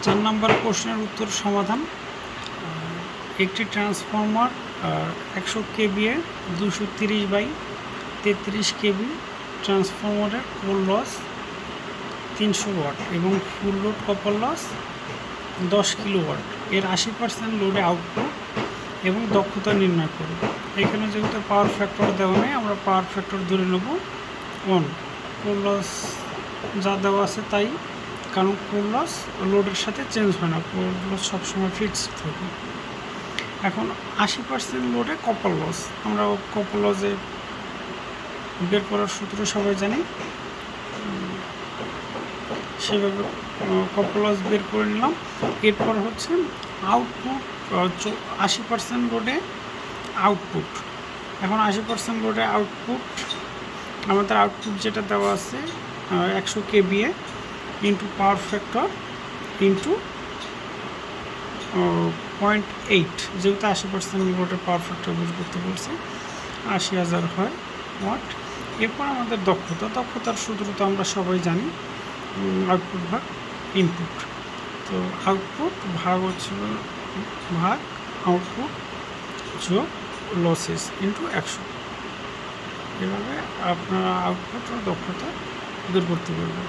4 নম্বর প্রশ্নের উত্তর সমাধান। একটি ট্রান্সফর্মার 100 কেভিএ 230/33 কেভি ট্রান্সফর্মারের কোর লস 300 ওয়াট এবং full load copper loss 10 kilowatt এর 80% লোডে আউটপুট এবং দক্ষতা নির্ণয় করব। এখানে যেহেতু পাওয়ার ফ্যাক্টর দেওয়া নেই, আমরা পাওয়ার ফ্যাক্টর ধরে নেব 1। কোর লস যা দেওয়া আছে তাই, কারণ কোর লস লোডের সাথে চেঞ্জ হয় না, কোর লস সবসময় ফিক্সড থাকে। এখন 80% লোডে কপার লস, আমরা কপার লসে বের করার সূত্র সবাই জানি, সেভাবে কপার লস বের করে নিলাম। এরপর হচ্ছে আউটপুট 80% লোডে আউটপুট। এখন 80% লোডে আউটপুট, আমাদের আউটপুট যেটা দেওয়া আছে 100 KVA into power factor into 0.8, যেহেতু 80% লোডের পাওয়ার ফ্যাক্টর বের করতে বলছে, 80,000 হয় ওয়াট। এরপর আমাদের দক্ষতার সূত্র তো আমরা সবাই জানি, আউটপুট ভাগ ইনপুট। তো আউটপুট ভাগ হচ্ছে ভাগ আউটপুট যোগ লসেস ইন্টু 100। এভাবে আপনারা আউটপুট ও দক্ষতা বের করতে পারবেন।